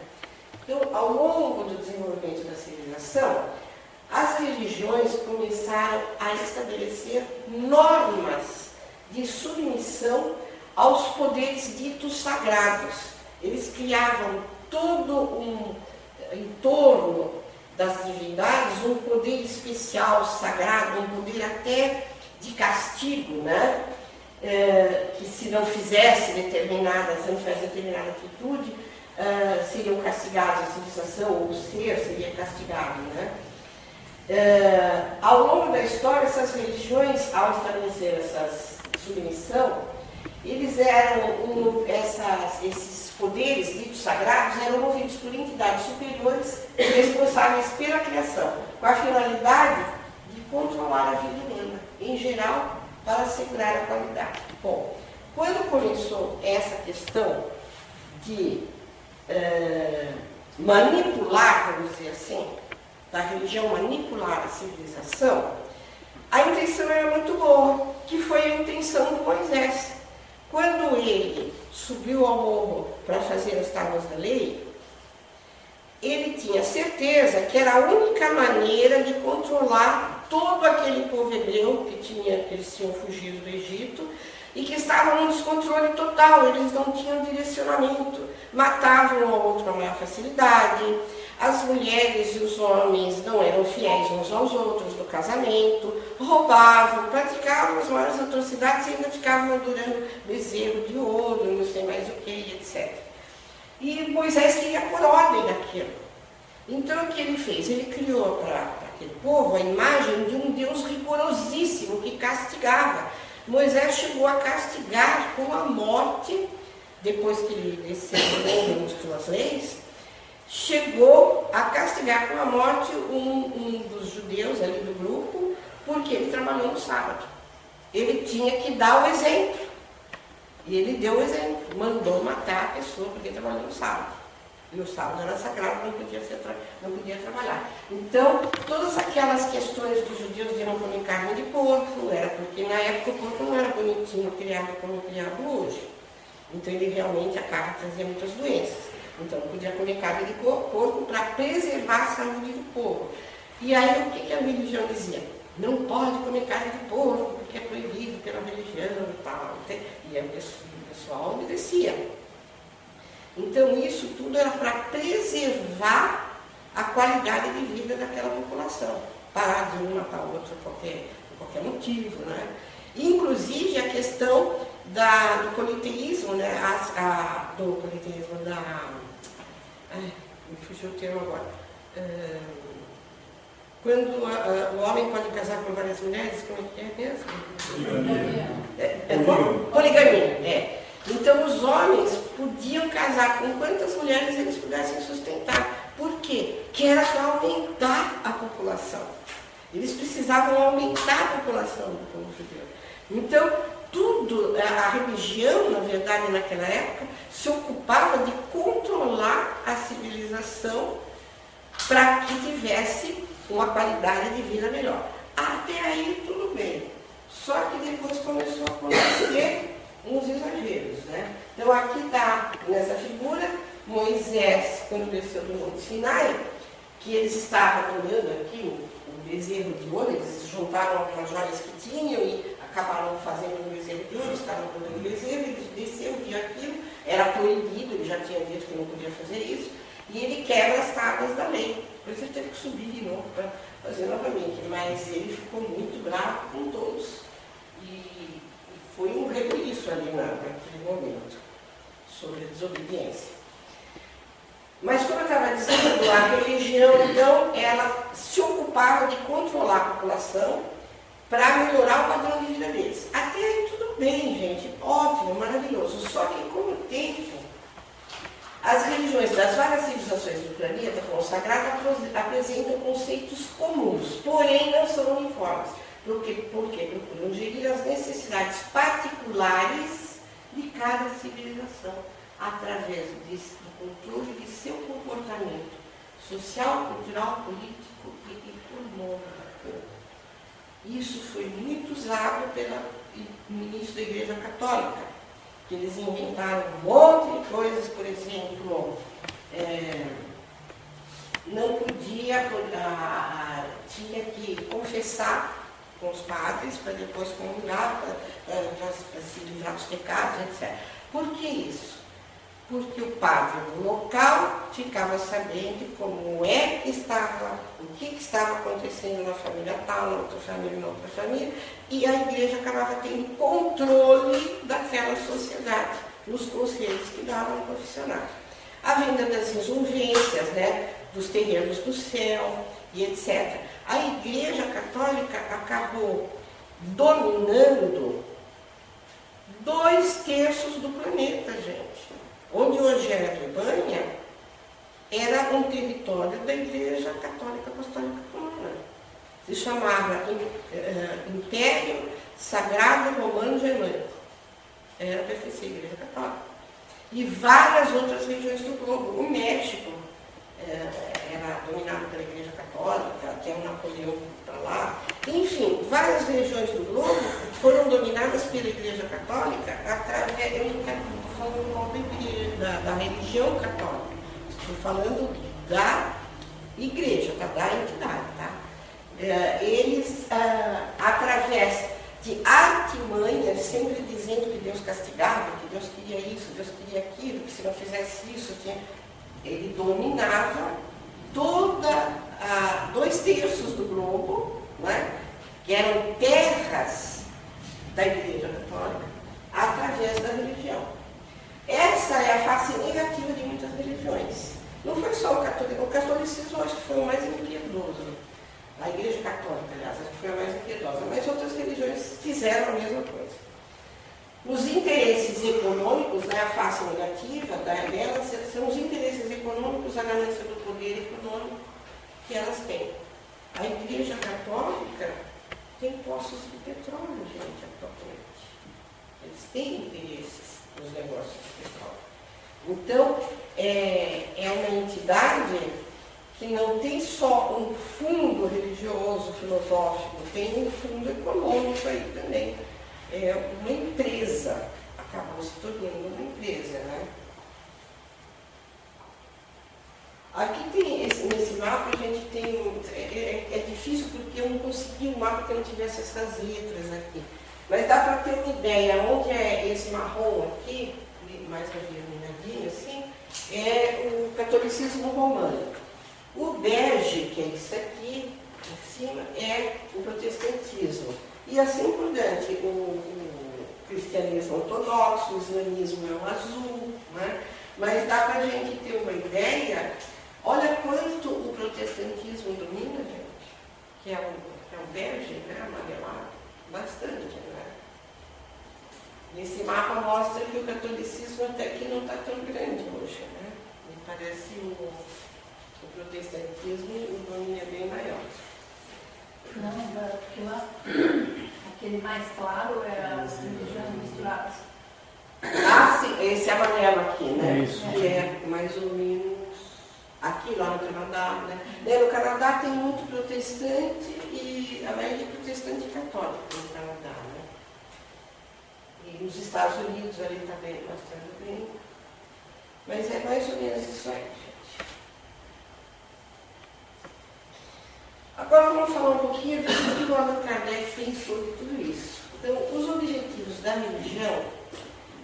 Então, ao longo do desenvolvimento da civilização, as religiões começaram a estabelecer normas de submissão aos poderes ditos sagrados. Eles criavam todo em torno das divindades um poder especial, sagrado, um poder até de castigo, né? Que se não fizesse determinada atitude, seriam castigados, a civilização ou o ser seria castigado, né? Ao longo da história, essas religiões, ao estabelecer essa submissão, eles esses poderes ditos sagrados eram movidos por entidades superiores responsáveis pela criação, com a finalidade de controlar a vida humana, em geral, para assegurar a qualidade. Bom, quando começou essa questão de manipular, vamos dizer assim, da religião manipular a civilização, a intenção era muito boa, que foi a intenção de Moisés. Quando ele subiu ao morro para fazer as tábuas da lei, ele tinha certeza que era a única maneira de controlar todo aquele povo hebreu que eles tinham fugido do Egito e que estavam num descontrole total, eles não tinham direcionamento, matavam um ao outro com a maior facilidade, as mulheres e os homens não eram fiéis uns aos outros no casamento, roubavam, praticavam as maiores atrocidades e ainda ficavam adorando bezerro de ouro, não sei mais o que, etc. E Moisés queria por ordem daquilo. Então o que ele fez? Ele criou para aquele povo a imagem de um Deus rigorosíssimo que castigava. Moisés chegou a castigar com a morte, depois que ele desceu e mostrou as leis, chegou a castigar com a morte um dos judeus ali do grupo, porque ele trabalhou no sábado. Ele tinha que dar o exemplo. E ele deu o exemplo, mandou matar a pessoa porque trabalhou no sábado. E o sábado era sagrado, não podia trabalhar. Então, todas aquelas questões dos judeus de não comer carne de porco, era porque na época o porco não era bonitinho, criado como criado hoje. Então ele realmente, a carne trazia muitas doenças. Então não podia comer carne de porco para preservar a saúde do povo. E aí o que a religião dizia? Não pode comer carne de porco, porque é proibido pela religião e tal. E aí o pessoal obedecia. Então isso tudo era para preservar a qualidade de vida daquela população. Parar de um matar o outro por qualquer motivo, né? Inclusive a questão do politeísmo, né? Do politeísmo, me fugiu o termo agora. Quando o homem pode casar com várias mulheres, como é que é mesmo? Poligamia. Então os homens podiam casar com quantas mulheres eles pudessem sustentar. Por quê? Que era para aumentar a população. Eles precisavam aumentar a população do povo judeu. Então, a religião, na verdade, naquela época, se ocupava de controlar a civilização para que tivesse uma qualidade de vida melhor. Até aí, tudo bem. Só que depois começou a acontecer uns exageros, né? Então, aqui está, nessa figura, Moisés, quando desceu do Monte Sinai, que eles estavam olhando aqui o bezerro de ouro, eles juntaram algumas joias que tinham e acabaram fazendo um bezerro de ouro, estavam olhando o bezerro, ele desceu, viu aquilo, era proibido, ele já tinha dito que não podia fazer isso, e ele quebra as tábuas da lei. Depois ele teve que subir de novo para fazer novamente, mas ele ficou muito bravo com todos. E foi um rebuliço ali naquele momento, sobre a desobediência. Mas como eu estava dizendo, a religião, então, ela se ocupava de controlar a população para melhorar o padrão de vida deles. Até aí tudo bem, gente, ótimo, maravilhoso. Só que com o tempo, as religiões das várias civilizações do planeta consagrado apresentam conceitos comuns, porém não são uniformes. Porque procuram gerir as necessidades particulares de cada civilização, através do controle de seu comportamento social, cultural, político e econômico. Isso foi muito usado pelo ministro da Igreja Católica, que eles inventaram um monte de coisas, por exemplo, não podia, tinha que confessar com os padres para depois comungar, para se livrar dos pecados, etc. Por que isso? Porque o padre do local ficava sabendo como é que estava, o que estava acontecendo na família tal, na outra família, e a igreja acabava tendo controle daquela sociedade, nos conselhos que davam no confessionário. A venda das indulgências, né, dos terrenos do céu e etc. A Igreja Católica acabou dominando 2/3 do planeta, gente. Onde hoje é a Alemanha, era um território da Igreja Católica Apostólica Romana. Se chamava Império Sagrado Romano Germânico. Era pertencer à Igreja Católica. E várias outras regiões do globo. O México era dominado pela Igreja Católica, até o Napoleão para lá. Enfim, várias regiões do globo foram dominadas pela Igreja Católica através, eu não estou falando da religião católica, estou falando da igreja, da entidade, tá? Eles, através de artimanhas, sempre dizendo que Deus castigava, que Deus queria isso, Deus queria aquilo, que se não fizesse isso, ele dominava toda 2/3 do globo, né, que eram terras da Igreja Católica, através da religião. Essa é a face negativa de muitas religiões. Não foi só o catolicismo, acho que foi o mais impiedoso. A Igreja Católica, aliás, acho que foi a mais impiedosa, mas outras religiões fizeram a mesma coisa. Os interesses econômicos, né, a face negativa delas, são os interesses econômicos, a ganância do poder econômico que elas têm. A Igreja Católica têm poços de petróleo, gente, atualmente. Eles têm interesses nos negócios de petróleo. Então, é uma entidade que não tem só um fundo religioso, filosófico, tem um fundo econômico aí também. É uma empresa, acabou se tornando uma empresa, né? Aqui tem, nesse mapa, a gente tem, é difícil porque eu não consegui um mapa que não tivesse essas letras aqui. Mas dá para ter uma ideia, onde é esse marrom aqui, mais avermelhadinho assim, é o catolicismo romano. O bege, que é isso aqui, em cima, é o protestantismo. E assim por diante, o cristianismo ortodoxo, o islamismo é o azul, né? Mas dá para a gente ter uma ideia, olha quanto o protestantismo domina, gente, que é o bege, né, amarelado, bastante, né? Nesse mapa mostra que o catolicismo até que não está tão grande hoje, né? Me parece o protestantismo, o domínio é bem maior. Não, porque lá, aquele mais claro é as religiões misturadas. Ah, sim, esse amarelo aqui, né? Isso. Que é mais ou menos aqui lá no Canadá, né? No Canadá tem muito protestante e a maioria é protestante católico no Canadá, né? E nos Estados Unidos ali está bem, bastante bem. Mas é mais ou menos isso aí, gente. Agora vamos falar um pouquinho do que o Allan Kardec fez sobre tudo isso. Então, os objetivos da religião,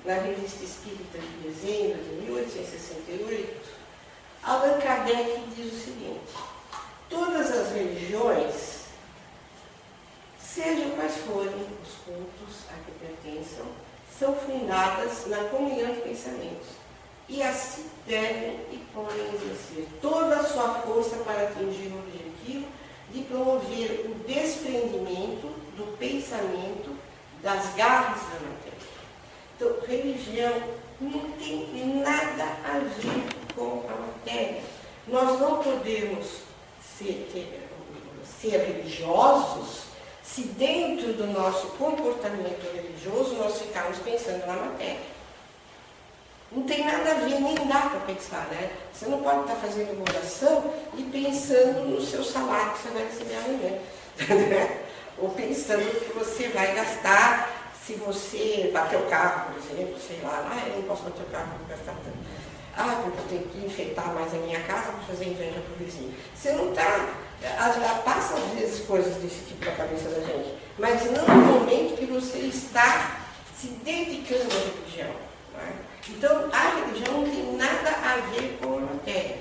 na Revista Espírita de dezembro de 1868, Allan Kardec diz o seguinte: todas as religiões, sejam quais forem os cultos a que pertençam, são fundadas na comunhão de pensamentos e assim devem e podem exercer toda a sua força para atingir o objetivo de promover o desprendimento do pensamento das garras da matéria. Então, religião não tem nada a ver com a matéria. Nós não podemos ser religiosos se dentro do nosso comportamento religioso nós ficarmos pensando na matéria. Não tem nada a ver, nem dá para pensar, né? Você não pode estar fazendo uma oração e pensando no seu salário que você vai receber amanhã. Ou pensando que você vai gastar se você bater o carro, por exemplo, sei lá, eu não posso bater o carro, vou gastar tanto. Porque eu tenho que enfeitar mais a minha casa para fazer inveja para o vizinho. Você não está... Passa às vezes coisas desse tipo na cabeça da gente, mas não no momento que você está se dedicando à religião. Né? Então, a religião não tem nada a ver com a matéria.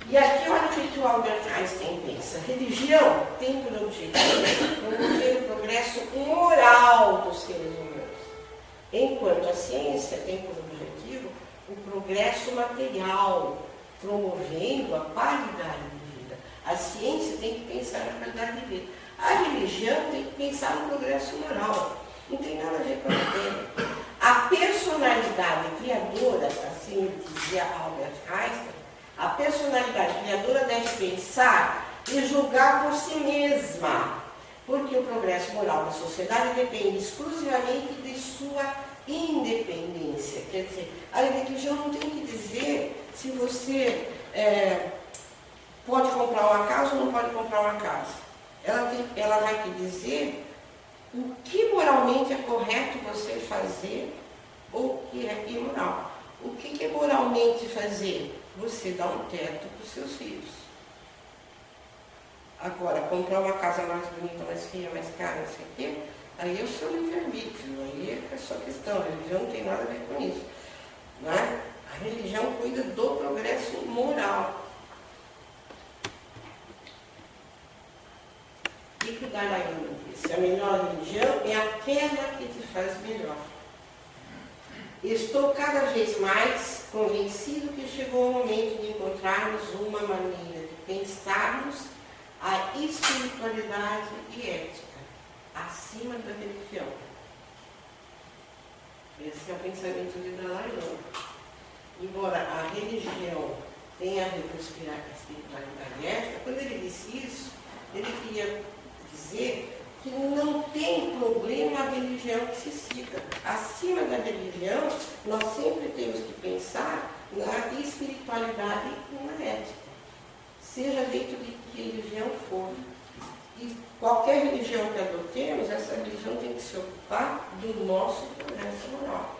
E aqui, olha o que o Albert Einstein pensa. Religião tem por objetivo promover o progresso moral dos seres humanos, enquanto a ciência tem por objetivo o progresso material, promovendo a qualidade de vida. A ciência tem que pensar na qualidade de vida. A religião tem que pensar no progresso moral. Não tem nada a ver com a matéria. A personalidade criadora, assim dizia Albert Einstein, a personalidade criadora deve pensar e julgar por si mesma, porque o progresso moral da sociedade depende exclusivamente de sua independência. Quer dizer, a religião não tem que dizer se você pode comprar uma casa ou não pode comprar uma casa. Ela vai te dizer o que moralmente é correto você fazer ou o que é imoral. O que é moralmente fazer? Você dá um teto para os seus filhos. Agora, comprar uma casa mais bonita, mais feia, mais cara, não sei o quê, aí é o seu livre-arbítrio, aí é a sua questão. A religião não tem nada a ver com isso. Não é? A religião cuida do progresso moral. E que o Dalai Lama disse: a melhor religião é aquela que te faz melhor. Estou cada vez mais convencido que chegou o momento de encontrarmos uma maneira de pensarmos a espiritualidade e ética acima da religião. Esse é o pensamento de Dalai Lama. Embora a religião tenha a ver com a espiritualidade e ética, quando ele disse isso, Ele queria dizer que não tem problema a religião que se siga. Acima da religião, nós sempre temos que pensar na espiritualidade e na ética, seja dentro de que religião for. E qualquer religião que adotemos, essa religião tem que se ocupar do nosso progresso moral.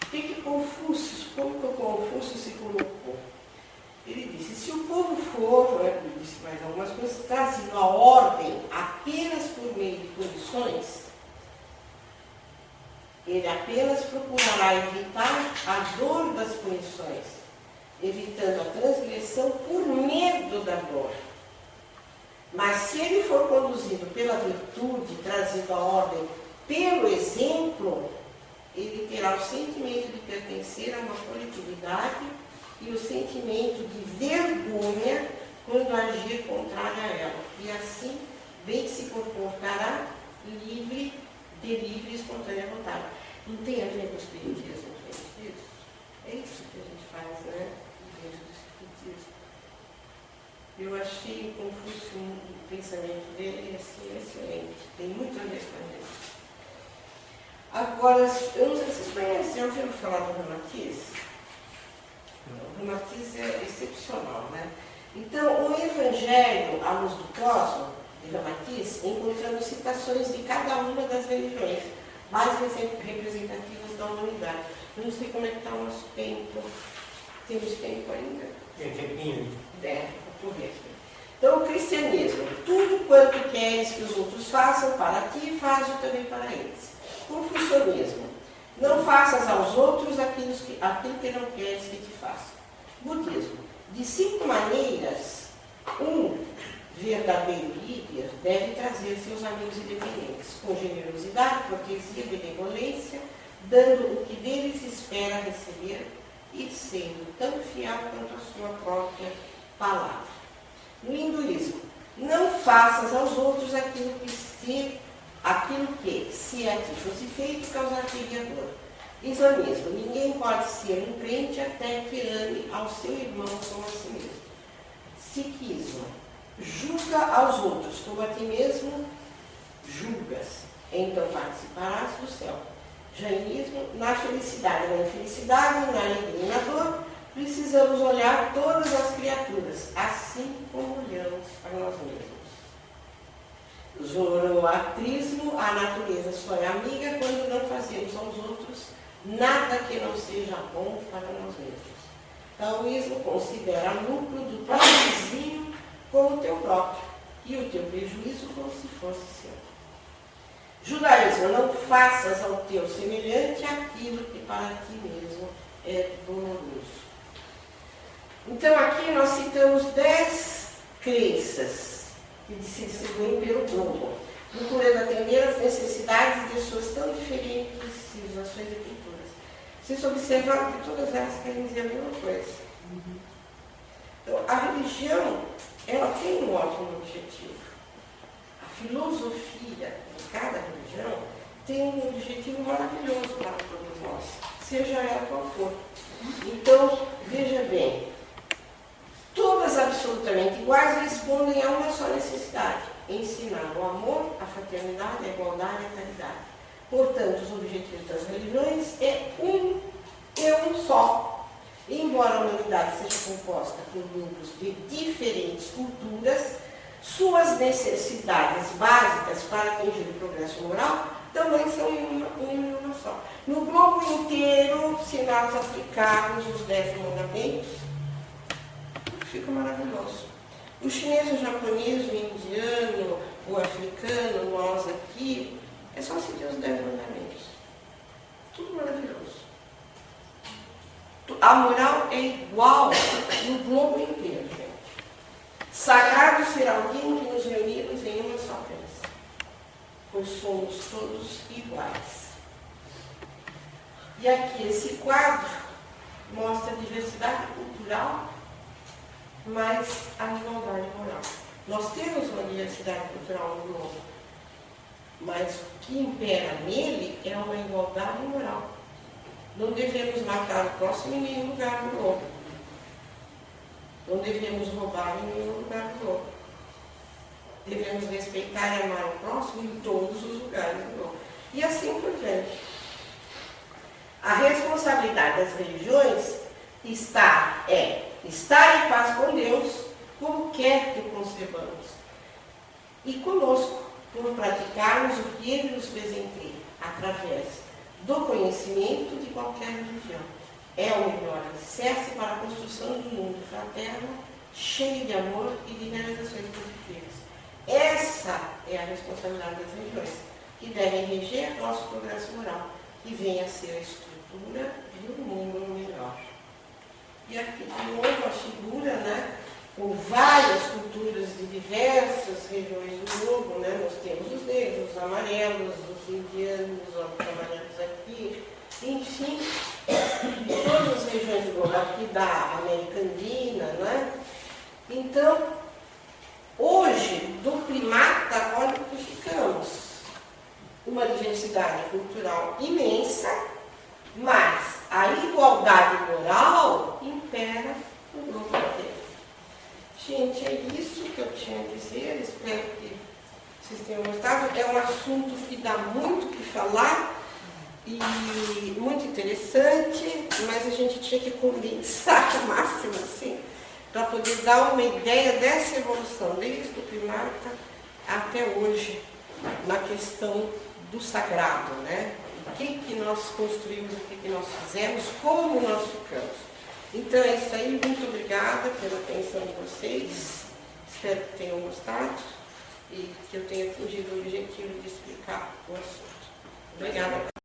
O que Confúcio, como que o Confúcio se colocou? Ele disse, se o povo for, ele disse mais algumas coisas, trazido à ordem apenas por meio de punições, ele apenas procurará evitar a dor das punições, evitando a transgressão por medo da dor. Mas se ele for conduzido pela virtude, trazido à ordem pelo exemplo, ele terá o sentimento de pertencer a uma coletividade e o sentimento de vergonha quando agir contrário a ela. E assim, bem se comportará livre, de livre e espontânea vontade. Não tem a ver com o espiritismo, gente? Isso? É isso que a gente faz, né? Dentro do espiritismo. Eu achei o Confúcio, o pensamento dele, assim, excelente. Tem muito a ver com a gente. Agora, eu não sei se vocês conhecem, já ouviram falar do Ramatiz? O Ramatiz é excepcional, né? Então, o Evangelho, à luz do cosmos, de Ramatiz, encontramos citações de cada uma das religiões mais representativas da humanidade. Eu não sei como é que está o nosso tempo. Temos tempo ainda? Tem tempinho. Por isso. Então, o cristianismo, tudo quanto queres que os outros façam para ti, faz-o também para eles. Confucionismo, não faças aos outros aquilo que não queres que te façam. Budismo, de 5 maneiras, um verdadeiro líder deve trazer seus amigos independentes, com generosidade, cortesia, benevolência, dando o que deles espera receber e sendo tão fiel quanto a sua própria palavra. No hinduísmo, não faças aos outros aquilo que, se a ti fosse feito, causaria dor. Islamismo, ninguém pode ser um crente até que ame ao seu irmão como a si mesmo. Sikhismo, julga aos outros como a ti mesmo julgas, então participarás do céu. Jainismo, na felicidade, na infelicidade, na alegria e na dor, precisamos olhar todas as criaturas, assim como olhamos para nós mesmos. Zoroastrismo, a natureza só é amiga quando não fazemos aos outros nada que não seja bom para nós mesmos. Taoísmo considera o lucro do próprio vizinho como o teu próprio e o teu prejuízo como se fosse seu. Judaísmo, não faças ao teu semelhante aquilo que para ti mesmo é doloroso. Então aqui nós citamos 10 crenças que se distribuem pelo globo, procurando atender às necessidades de pessoas tão diferentes de civilizações e culturas. Vocês observaram que todas elas querem dizer a mesma coisa. Então, a religião, ela tem um ótimo objetivo. A filosofia de cada religião tem um objetivo maravilhoso para todos nós, seja ela qual for. Então, veja bem, todas absolutamente iguais respondem a uma só necessidade: ensinar o amor, a fraternidade, a igualdade e a caridade. Portanto, os objetivos das religiões é um só. Embora a humanidade seja composta por grupos de diferentes culturas, suas necessidades básicas para atingir o progresso moral também são em uma só. No globo inteiro, se nós aplicarmos os 10 mandamentos, fica maravilhoso. O chinês, o japonês, o indiano, o africano, nós aqui, é só seguir os 10 mandamentos. Tudo maravilhoso. A moral é igual no globo inteiro, gente. Sagrado será alguém que nos reunimos em uma só crença, pois somos todos iguais. E aqui esse quadro mostra a diversidade cultural, mas a igualdade moral. Nós temos uma diversidade cultural no globo, mas o que impera nele é uma igualdade moral. Não devemos matar o próximo em nenhum lugar do globo. Não devemos roubar em nenhum lugar do outro. Devemos respeitar e amar o próximo em todos os lugares do mundo. E assim por diante. A responsabilidade das religiões estar em paz com Deus, como quer que concebamos, e conosco, por praticarmos o que Ele nos presenteia, através do conhecimento de qualquer religião. É o melhor alicerce para a construção de um mundo fraterno, cheio de amor e de realizações positivas. Essa é a responsabilidade das religiões, que devem reger nosso progresso moral, que venha a ser a estrutura de um mundo melhor. E aqui de novo a figura, né, com várias culturas de diversas regiões do globo, né? Nós temos os negros, os amarelos, os indianos, os amarelos aqui, enfim, todas as regiões do globo, aqui da América Andina, né? Então, hoje, do primata, olha o que ficamos. Uma diversidade cultural imensa, mas a igualdade moral impera no globo inteiro. Gente, é isso que eu tinha a dizer. Espero que vocês tenham gostado. É um assunto que dá muito o que falar e muito interessante, mas a gente tinha que condensar o máximo assim, para poder dar uma ideia dessa evolução, desde o primata até hoje, na questão do sagrado, né? O que nós construímos, o que nós fizemos, como nós ficamos. Então é isso aí, muito obrigada pela atenção de vocês, espero que tenham gostado e que eu tenha atingido o objetivo de explicar o assunto. Obrigada.